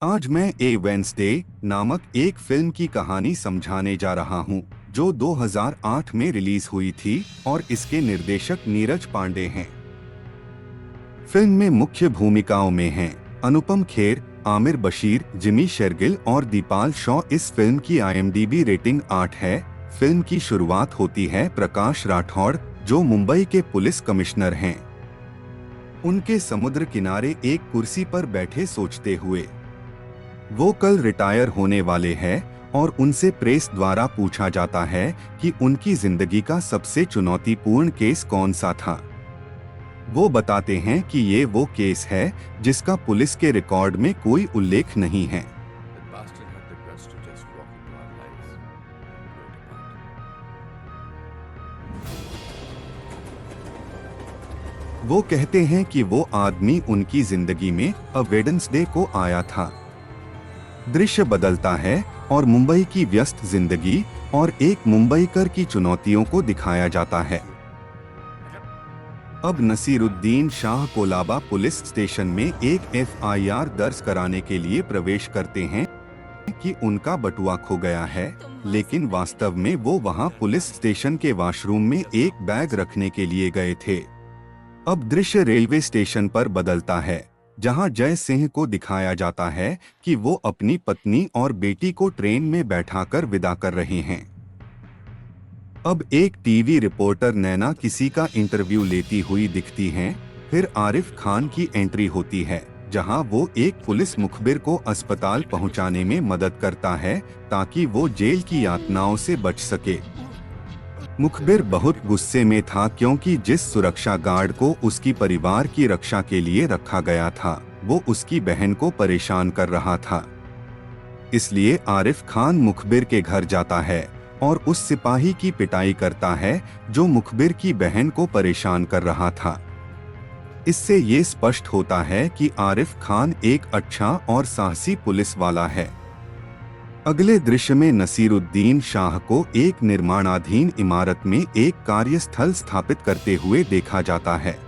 आज मैं ए वेंसडे नामक एक फिल्म की कहानी समझाने जा रहा हूँ जो 2008 में रिलीज हुई थी और इसके निर्देशक नीरज पांडे हैं। फिल्म में मुख्य भूमिकाओं में हैं अनुपम खेर, आमिर बशीर, जिमी शेरगिल और दीपाल शॉ। इस फिल्म की IMDb रेटिंग 8 है। फिल्म की शुरुआत होती है प्रकाश राठौड़, जो मुंबई के पुलिस कमिश्नर हैं। उनके समुद्र किनारे एक कुर्सी पर बैठे सोचते हुए। वो कल रिटायर होने वाले हैं और उनसे प्रेस द्वारा पूछा जाता है कि उनकी जिंदगी का सबसे चुनौतीपूर्ण केस कौन सा था। वो बताते हैं कि ये वो केस है जिसका पुलिस के रिकॉर्ड में कोई उल्लेख नहीं है। वो कहते हैं कि वो आदमी उनकी जिंदगी में वेडनेसडे को आया था। दृश्य बदलता है और मुंबई की व्यस्त जिंदगी और एक मुंबईकर की चुनौतियों को दिखाया जाता है। अब नसीरुद्दीन शाह कोलाबा पुलिस स्टेशन में एक FIR दर्ज कराने के लिए प्रवेश करते हैं कि उनका बटुआ खो गया है, लेकिन वास्तव में वो वहां पुलिस स्टेशन के वॉशरूम में एक बैग रखने के लिए गए थे। अब दृश्य रेलवे स्टेशन पर बदलता है, जहां जय सिंह को दिखाया जाता है कि वो अपनी पत्नी और बेटी को ट्रेन में बैठाकर विदा कर रहे हैं। अब एक टीवी रिपोर्टर नैना किसी का इंटरव्यू लेती हुई दिखती हैं। फिर आरिफ खान की एंट्री होती है, जहां वो एक पुलिस मुखबिर को अस्पताल पहुंचाने में मदद करता है ताकि वो जेल की यातनाओं से बच सके। मुखबिर बहुत गुस्से में था क्योंकि जिस सुरक्षा गार्ड को उसकी परिवार की रक्षा के लिए रखा गया था, वो उसकी बहन को परेशान कर रहा था। इसलिए आरिफ खान मुखबिर के घर जाता है और उस सिपाही की पिटाई करता है जो मुखबिर की बहन को परेशान कर रहा था। इससे ये स्पष्ट होता है कि आरिफ खान एक अच्छा और साहसी पुलिस वाला है। अगले दृश्य में नसीरुद्दीन शाह को एक निर्माणाधीन इमारत में एक कार्यस्थल स्थापित करते हुए देखा जाता है।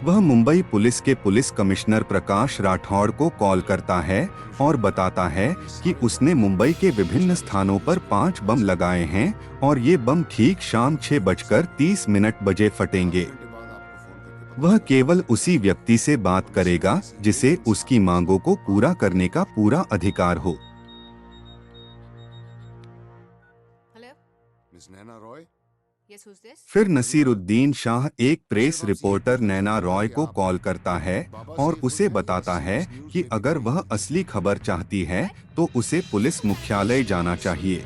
वह मुंबई पुलिस के पुलिस कमिश्नर प्रकाश राठौड़ को कॉल करता है और बताता है कि उसने मुंबई के विभिन्न स्थानों पर 5 बम लगाए हैं और ये बम ठीक शाम 6:30 बजे फटेंगे। वह केवल उसी व्यक्ति से बात करेगा जिसे उसकी मांगों को पूरा करने का पूरा अधिकार हो। फिर नसीरुद्दीन शाह एक प्रेस रिपोर्टर नैना रॉय को कॉल करता है और उसे बताता है कि अगर वह असली खबर चाहती है तो उसे पुलिस मुख्यालय जाना चाहिए।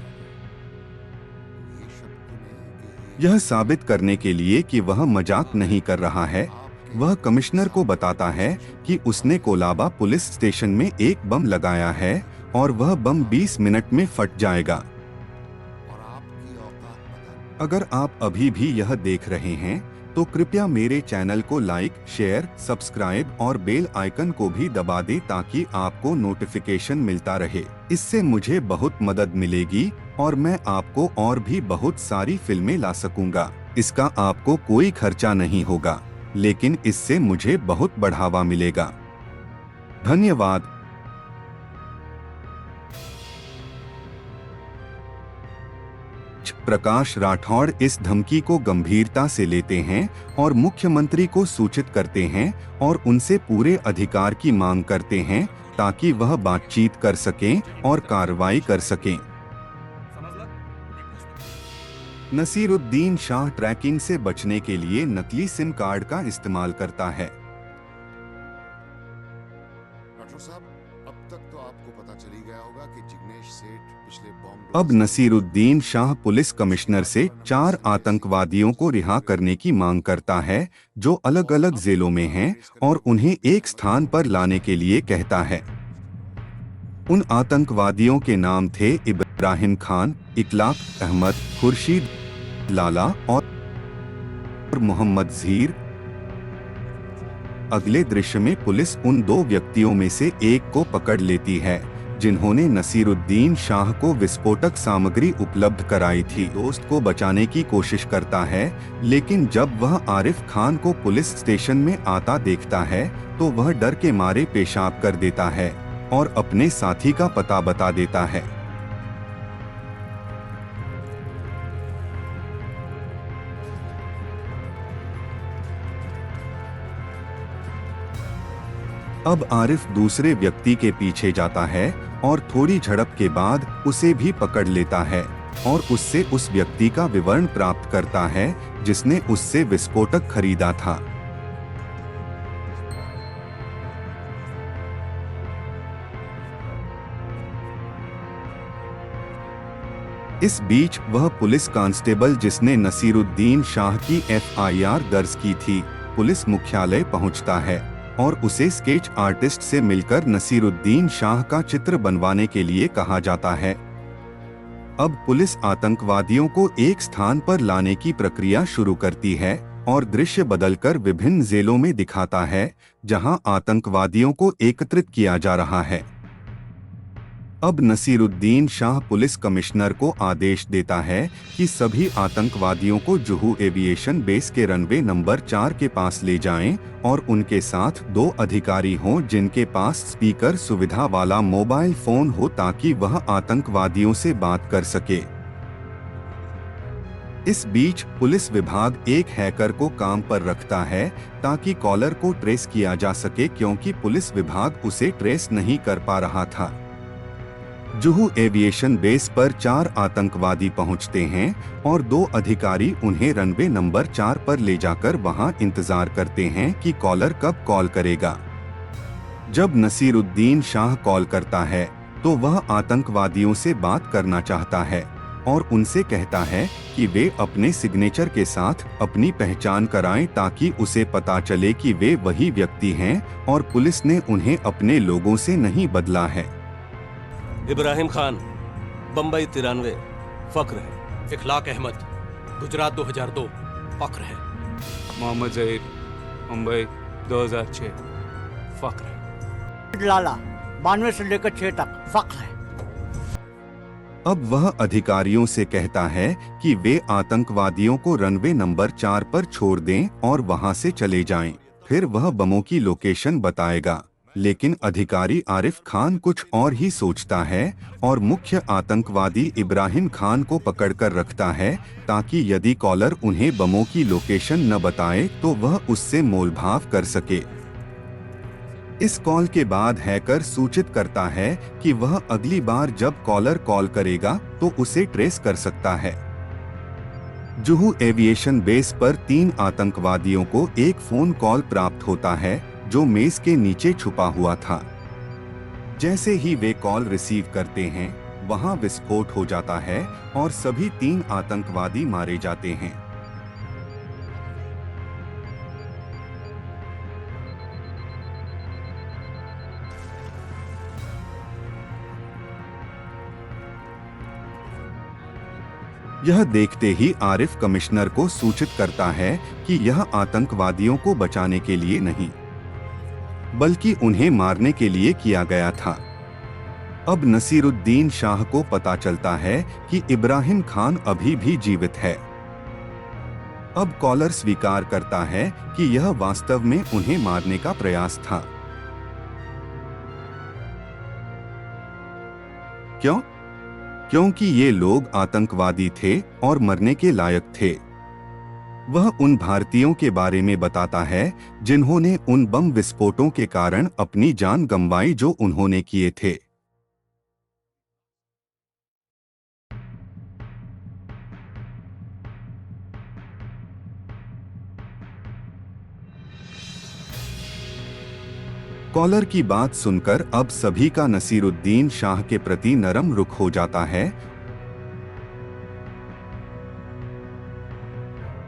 यह साबित करने के लिए कि वह मजाक नहीं कर रहा है, वह कमिश्नर को बताता है कि उसने कोलाबा पुलिस स्टेशन में एक बम लगाया है और वह बम 20 मिनट में फट जाएगा। अगर आप अभी भी यह देख रहे हैं तो कृपया मेरे चैनल को लाइक, शेयर, सब्सक्राइब और बेल आइकन को भी दबा दें ताकि आपको नोटिफिकेशन मिलता रहे। इससे मुझे बहुत मदद मिलेगी और मैं आपको और भी बहुत सारी फिल्में ला सकूंगा। इसका आपको कोई खर्चा नहीं होगा, लेकिन इससे मुझे बहुत बढ़ावा मिलेगा। धन्यवाद। प्रकाश राठौड़ इस धमकी को गंभीरता से लेते हैं और मुख्यमंत्री को सूचित करते हैं और उनसे पूरे अधिकार की मांग करते हैं ताकि वह बातचीत कर सकें और कार्रवाई कर सकें। नसीरुद्दीन शाह ट्रैकिंग से बचने के लिए नकली सिम कार्ड का इस्तेमाल करता है। अब तक तो आपको पता चली गया होगा कि जिग्नेश सेठ पिछले बॉम्ब। अब नसीरुद्दीन शाह पुलिस कमिश्नर से 4 आतंकवादियों को रिहा करने की मांग करता है जो अलग अलग जेलों में हैं और उन्हें एक स्थान पर लाने के लिए कहता है। उन आतंकवादियों के नाम थे इब्राहिम खान, इकलाक अहमद, खुर्शीद लाला और मोहम्मद ज़हीर। अगले दृश्य में पुलिस उन 2 व्यक्तियों में से एक को पकड़ लेती है जिन्होंने नसीरुद्दीन शाह को विस्फोटक सामग्री उपलब्ध कराई थी। दोस्त को बचाने की कोशिश करता है, लेकिन जब वह आरिफ खान को पुलिस स्टेशन में आता देखता है तो वह डर के मारे पेशाब कर देता है और अपने साथी का पता बता देता है। अब आरिफ दूसरे व्यक्ति के पीछे जाता है और थोड़ी झड़प के बाद उसे भी पकड़ लेता है और उससे उस व्यक्ति का विवरण प्राप्त करता है जिसने उससे विस्फोटक खरीदा था। इस बीच वह पुलिस कांस्टेबल जिसने नसीरुद्दीन शाह की एफआईआर दर्ज की थी, पुलिस मुख्यालय पहुंचता है और उसे स्केच आर्टिस्ट से मिलकर नसीरुद्दीन शाह का चित्र बनवाने के लिए कहा जाता है। अब पुलिस आतंकवादियों को एक स्थान पर लाने की प्रक्रिया शुरू करती है और दृश्य बदलकर विभिन्न जेलों में दिखाता है जहां आतंकवादियों को एकत्रित किया जा रहा है। अब नसीरुद्दीन शाह पुलिस कमिश्नर को आदेश देता है कि सभी आतंकवादियों को जुहू एविएशन बेस के रनवे नंबर 4 के पास ले जाएं और उनके साथ 2 अधिकारी हों जिनके पास स्पीकर सुविधा वाला मोबाइल फोन हो ताकि वह आतंकवादियों से बात कर सके। इस बीच पुलिस विभाग एक हैकर को काम पर रखता है ताकि कॉलर को ट्रेस किया जा सके, क्योंकि पुलिस विभाग उसे ट्रेस नहीं कर पा रहा था। जुहू एविएशन बेस पर 4 आतंकवादी पहुंचते हैं और 2 अधिकारी उन्हें रनवे नंबर 4 पर ले जाकर वहां इंतजार करते हैं कि कॉलर कब कॉल करेगा। जब नसीरुद्दीन शाह कॉल करता है तो वह आतंकवादियों से बात करना चाहता है और उनसे कहता है कि वे अपने सिग्नेचर के साथ अपनी पहचान कराएं ताकि उसे पता चले कि वे वही व्यक्ति हैं और पुलिस ने उन्हें अपने लोगों से नहीं बदला है। इब्राहिम खान, बम्बई 93, फक्र है। इखलाक अहमद, गुजरात 2002, फक्र है। मोहम्मद जहीर, मुंबई 2006, फक्र है। लाला 92 से लेकर 6 तक, फक्र है। अब वह अधिकारियों से कहता है कि वे आतंकवादियों को रनवे नंबर 4 पर छोड़ दें और वहां से चले जाएं। फिर वह बमों की लोकेशन बताएगा, लेकिन अधिकारी आरिफ खान कुछ और ही सोचता है और मुख्य आतंकवादी इब्राहिम खान को पकड़कर रखता है ताकि यदि कॉलर उन्हें बमों की लोकेशन न बताए तो वह उससे मोलभाव कर सके। इस कॉल के बाद हैकर सूचित करता है कि वह अगली बार जब कॉलर कॉल करेगा तो उसे ट्रेस कर सकता है। जुहू एविएशन बेस पर 3 आतंकवादियों को एक फोन कॉल प्राप्त होता है जो मेज के नीचे छुपा हुआ था। जैसे ही वे कॉल रिसीव करते हैं, वहां विस्फोट हो जाता है और सभी 3 आतंकवादी मारे जाते हैं। यह देखते ही आरिफ कमिश्नर को सूचित करता है कि यह आतंकवादियों को बचाने के लिए नहीं बल्कि उन्हें मारने के लिए किया गया था। अब नसीरुद्दीन शाह को पता चलता है कि इब्राहिम खान अभी भी जीवित है। अब कॉलर स्वीकार करता है कि यह वास्तव में उन्हें मारने का प्रयास था। क्यों? क्योंकि ये लोग आतंकवादी थे और मरने के लायक थे। वह उन भारतीयों के बारे में बताता है जिन्होंने उन बम विस्फोटों के कारण अपनी जान गंवाई जो उन्होंने किए थे। कॉलर की बात सुनकर अब सभी का नसीरुद्दीन शाह के प्रति नरम रुख हो जाता है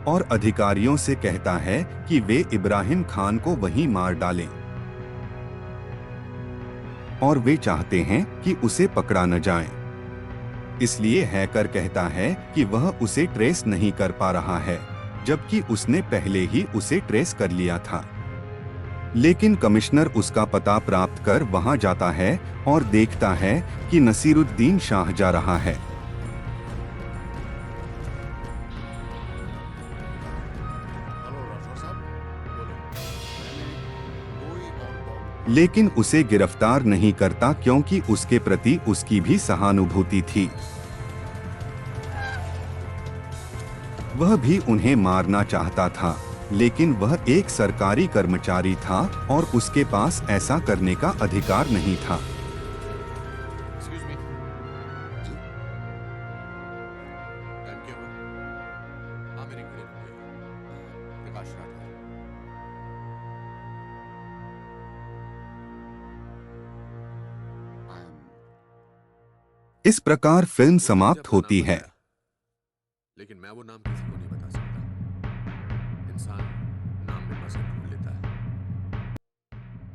और अधिकारियों से कहता है कि वे इब्राहिम खान को वहीं मार डालें और वे चाहते हैं कि उसे पकड़ा न जाए। इसलिए हैकर कहता है कि वह उसे ट्रेस नहीं कर पा रहा है, जबकि उसने पहले ही उसे ट्रेस कर लिया था। लेकिन कमिश्नर उसका पता प्राप्त कर वहां जाता है और देखता है कि नसीरुद्दीन शाह जा रहा है। लेकिन उसे गिरफ्तार नहीं करता क्योंकि उसके प्रति उसकी भी सहानुभूति थी। वह भी उन्हें मारना चाहता था, लेकिन वह एक सरकारी कर्मचारी था और उसके पास ऐसा करने का अधिकार नहीं था। Excuse me. जी? टाइम क्या हुआ? हाँ, मेरी घड़ी रुक गई। प्रकाश राठौर। I am- इस प्रकार फिल्म समाप्त होती है। लेकिन मैं वो नाम किसी को नहीं बता सकता। इंसान